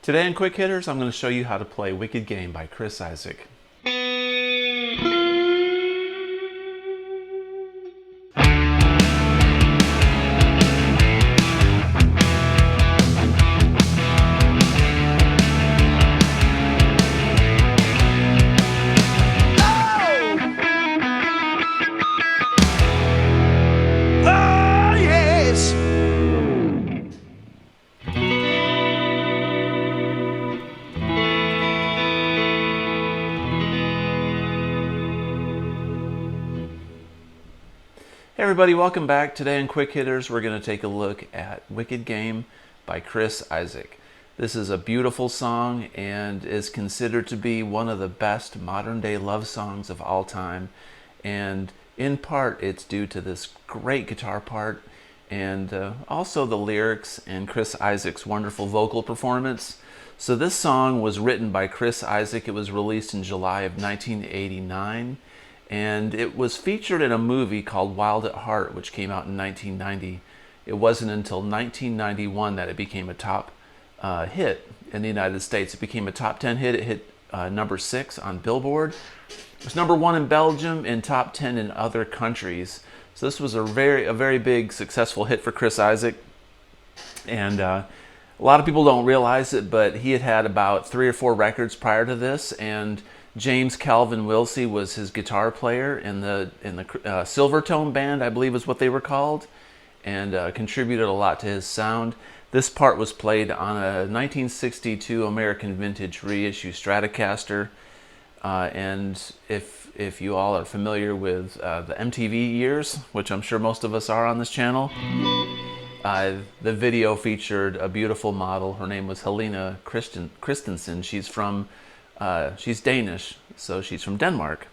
Today in Quick Hitters, I'm going to show you how to play Wicked Game by Chris Isaak. Hey everybody, welcome back. Today in Quick Hitters, we're going to take a look at Wicked Game by Chris Isaak. This is a beautiful song and is considered to be one of the best modern day love songs of all time. And in part, it's due to this great guitar part and also the lyrics and Chris Isaak's wonderful vocal performance. So this song was written by Chris Isaak. It was released in July of 1989. And it was featured in a movie called Wild at Heart, which came out in 1990. It wasn't until 1991 that it became a top hit in the United States. It became a top 10 hit. It hit number 6 on Billboard. It was number 1 in Belgium and top 10 in other countries. So this was a very big successful hit for Chris Isaak. And a lot of people don't realize it, but he had about 3 or 4 records prior to this, and James Calvin Wilsey was his guitar player in the Silvertone band, I believe is what they were called, and contributed a lot to his sound. This part was played on a 1962 American Vintage reissue Stratocaster, and if you all are familiar with the MTV years, which I'm sure most of us are on this channel, the video featured a beautiful model. Her name was Helena Christensen. She's Danish, so she's from Denmark.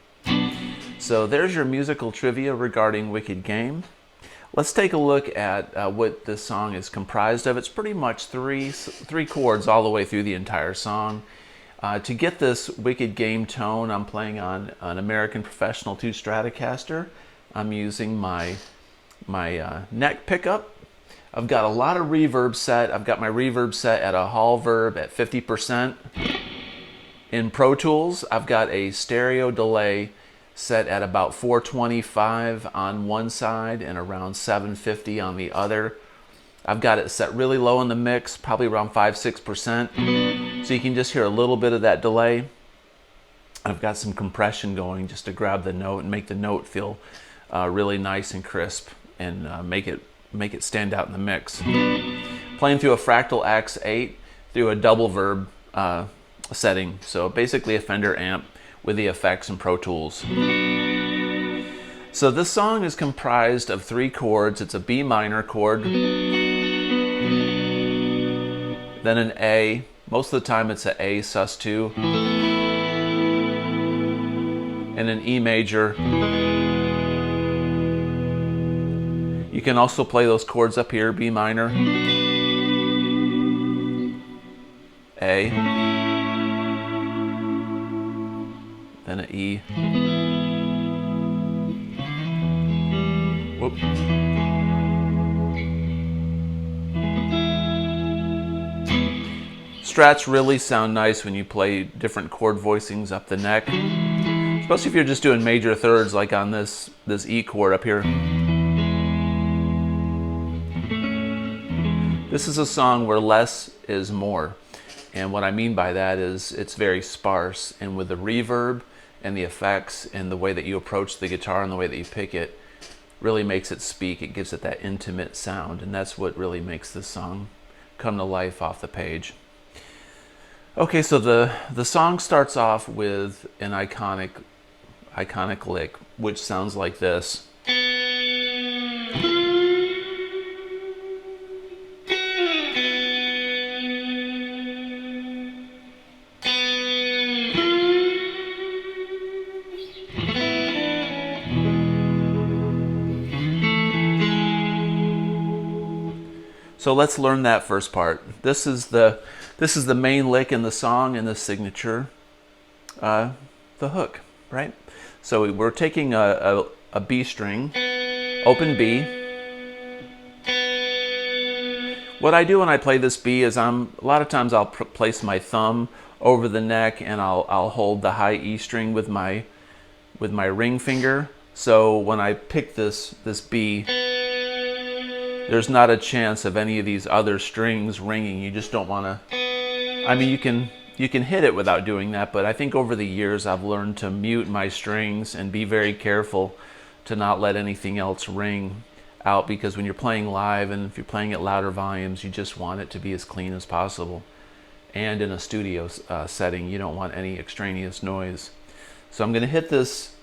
So there's your musical trivia regarding Wicked Game. Let's take a look at what this song is comprised of. It's pretty much three chords all the way through the entire song. To get this Wicked Game tone, I'm playing on an American Professional 2 Stratocaster. I'm using my neck pickup. I've got a lot of reverb set. I've got my reverb set at a hall verb at 50%. In Pro Tools, I've got a stereo delay set at about 425 on one side and around 750 on the other. I've got it set really low in the mix, probably around 5-6%, so you can just hear a little bit of that delay. I've got some compression going just to grab the note and make the note feel really nice and crisp and make it stand out in the mix. Playing through a Fractal X8 through a double verb setting, so basically a Fender amp with the effects and Pro Tools. So this song is comprised of 3 chords. It's a B minor chord, then an A. Most of the time it's an A sus2, and an E major. You can also play those chords up here, B minor, A, then an E. Whoop. Strats really sound nice when you play different chord voicings up the neck, especially if you're just doing major thirds like on this E chord up here. This is a song where less is more. And what I mean by that is it's very sparse, and with the reverb and the effects and the way that you approach the guitar and the way that you pick it really makes it speak. It gives it that intimate sound, and that's what really makes this song come to life off the page. Okay, so the song starts off with an iconic lick, which sounds like this. So let's learn that first part. This is the main lick in the song, and the signature, the hook, right? So we're taking a B string, open B. What I do when I play this B is a lot of times I'll place my thumb over the neck and I'll hold the high E string with my ring finger. So when I pick this B, there's not a chance of any of these other strings ringing. You just don't want to. I mean, you can hit it without doing that, but I think over the years I've learned to mute my strings and be very careful to not let anything else ring out, because when you're playing live and if you're playing at louder volumes, you just want it to be as clean as possible. And in a studio setting, you don't want any extraneous noise. So I'm going to hit this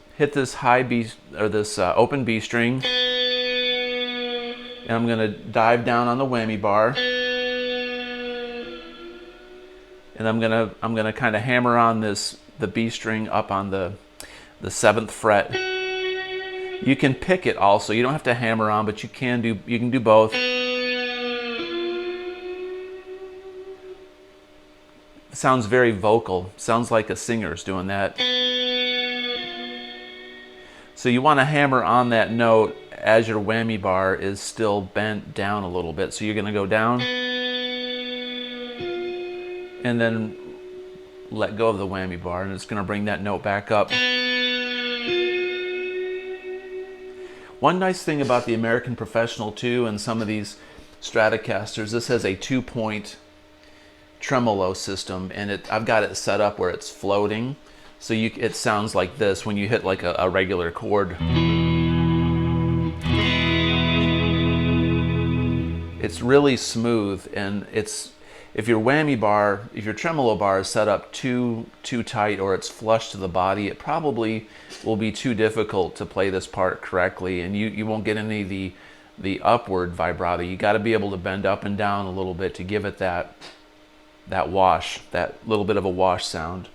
high B, or this open B string, and I'm going to dive down on the whammy bar, and I'm going to kind of hammer on the B string up on the 7th fret. You can pick it also. You don't have to hammer on, but you can do both. It sounds very vocal. Sounds like a singer's doing that. So you want to hammer on that note as your whammy bar is still bent down a little bit. So you're going to go down and then let go of the whammy bar, and it's going to bring that note back up. One nice thing about the American Professional too, and some of these Stratocasters, this has a 2-point tremolo system, and I've got it set up where it's floating, so it sounds like this when you hit like a regular chord. It's really smooth, and if your tremolo bar is set up too tight, or it's flush to the body, it probably will be too difficult to play this part correctly, and you won't get any of the upward vibrato. You got to be able to bend up and down a little bit to give it that wash, that little bit of a wash sound.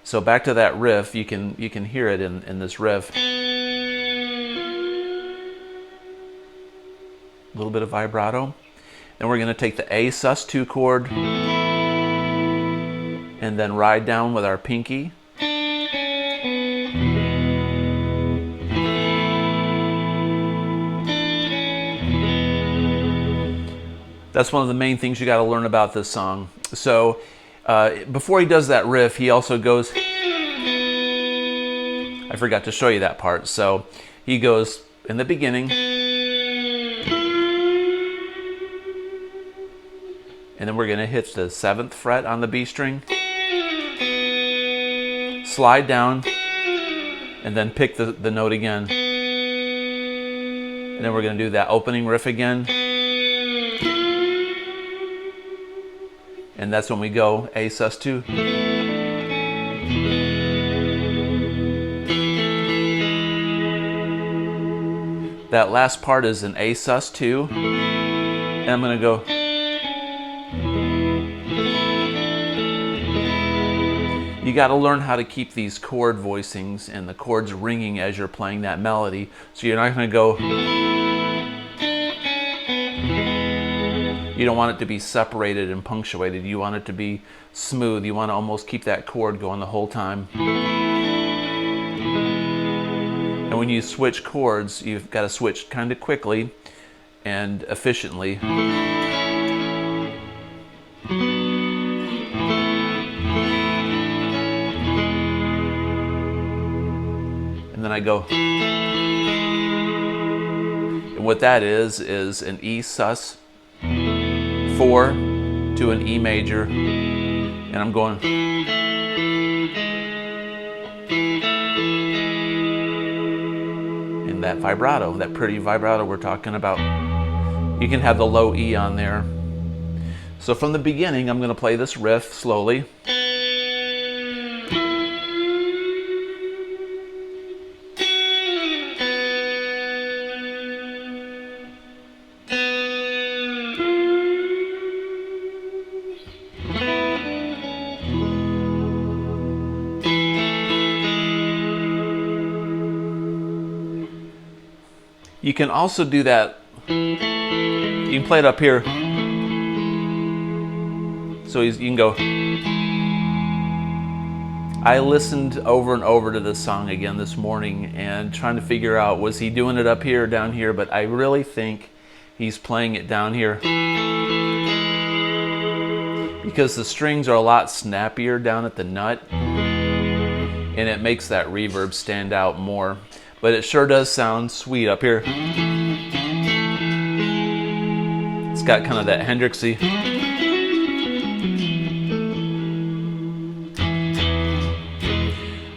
So back to that riff, you can hear it in this riff. A little bit of vibrato. Then we're going to take the A sus2 chord and then ride down with our pinky. That's one of the main things you got to learn about this song. So before he does that riff, he also goes, I forgot to show you that part. So he goes in the beginning, and then we're going to hit the 7th fret on the B string, slide down, and then pick the note again. And then we're going to do that opening riff again. And that's when we go A sus2. That last part is an A sus2. And I'm going to go. You got to learn how to keep these chord voicings and the chords ringing as you're playing that melody. So you're not going to go. You don't want it to be separated and punctuated. You want it to be smooth. You want to almost keep that chord going the whole time. And when you switch chords, you've got to switch kind of quickly and efficiently. And then I go. And what that is an E sus 4 to an E major, and I'm going. And that vibrato, that pretty vibrato we're talking about. You can have the low E on there. So from the beginning, I'm going to play this riff slowly. You can also do that. You can play it up here. So you can go. I listened over and over to this song again this morning and trying to figure out, was he doing it up here or down here? But I really think he's playing it down here. because the strings are a lot snappier down at the nut, and it makes that reverb stand out more. But it sure does sound sweet up here. It's got kind of that Hendrixy.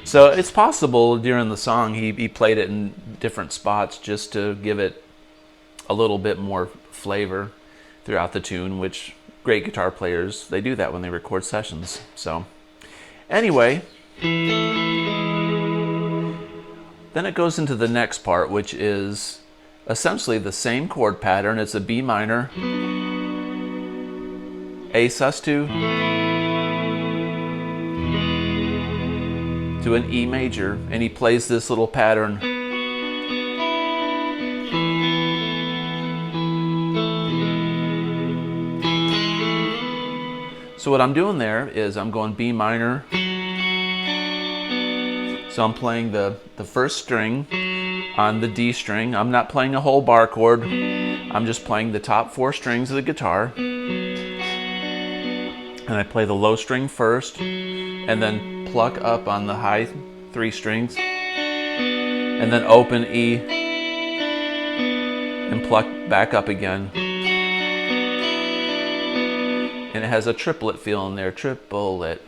So it's possible during the song he played it in different spots just to give it a little bit more flavor throughout the tune, which great guitar players, they do that when they record sessions. So anyway, then it goes into the next part, which is essentially the same chord pattern. It's a B minor, A sus2 to an E major, and he plays this little pattern. So what I'm doing there is I'm going B minor. So I'm playing the first string on the D string. I'm not playing a whole bar chord. I'm just playing the top 4 strings of the guitar. And I play the low string first, and then pluck up on the high 3 strings, and then open E, and pluck back up again. And it has a triplet feel in there, triplet.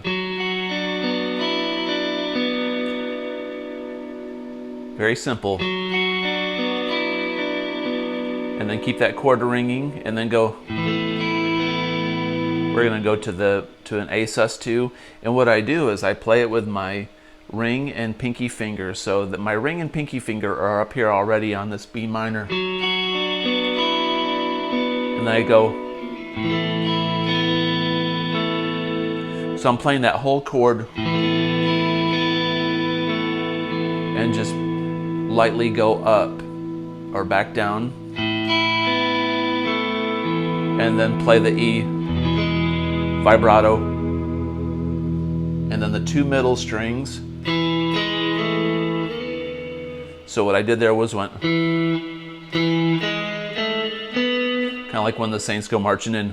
Very simple. And then keep that chord ringing, and then go. We're gonna go to an A sus2, and what I do is I play it with my ring and pinky finger, so that my ring and pinky finger are up here already on this B minor, and then I go. So I'm playing that whole chord and just lightly go up or back down, and then play the E vibrato, and then the 2 middle strings. So what I did there was went kind of like when the Saints go marching in.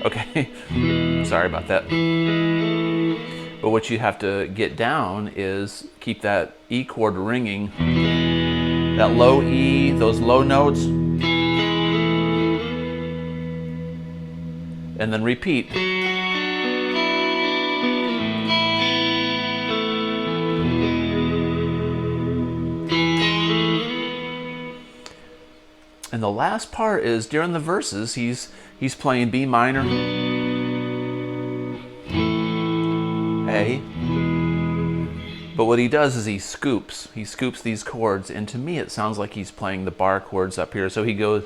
Okay, sorry about that. But what you have to get down is keep that E chord ringing, that low E, those low notes, and then repeat. And the last part is during the verses, he's playing B minor, A. But what he does is he scoops these chords, and to me it sounds like he's playing the bar chords up here. So he goes,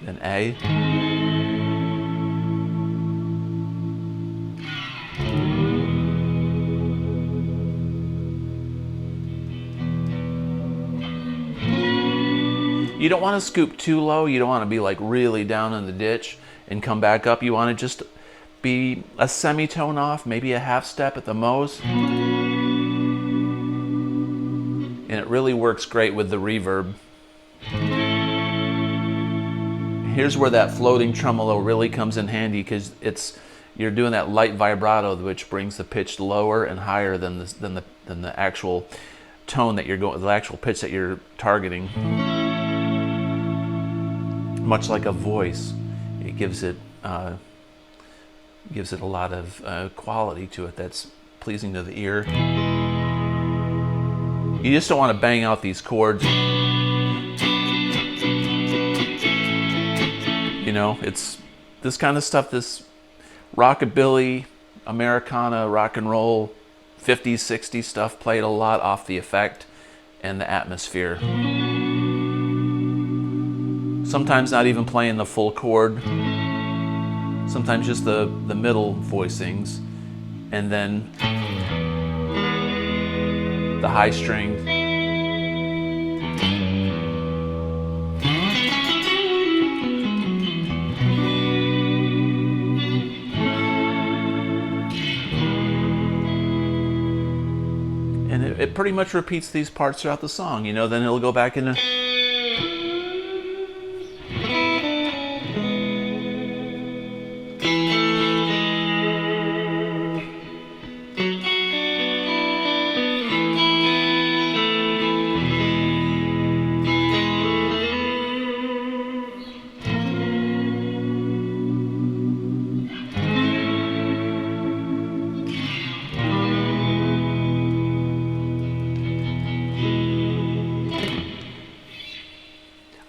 then A, you don't want to scoop too low. You don't want to be like really down in the ditch and come back up. You want to just be a semitone off, maybe a half step at the most. And it really works great with the reverb. Here's where that floating tremolo really comes in handy, because you're doing that light vibrato, which brings the pitch lower and higher than the actual tone that you're going, the actual pitch that you're targeting. Much like a voice, it gives it a lot of quality to it that's pleasing to the ear. You just don't want to bang out these chords. You know, it's this kind of stuff, this rockabilly, Americana, rock and roll, 50s, 60s stuff played a lot off the effect and the atmosphere. Sometimes not even playing the full chord, sometimes just the middle voicings, and then the high string. And it pretty much repeats these parts throughout the song, you know, then it'll go back into.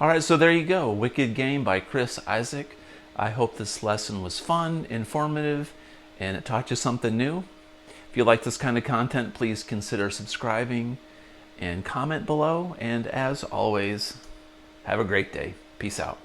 All right, so there you go. Wicked Game by Chris Isaak. I hope this lesson was fun, informative, and it taught you something new. If you like this kind of content, please consider subscribing and comment below. And as always, have a great day. Peace out.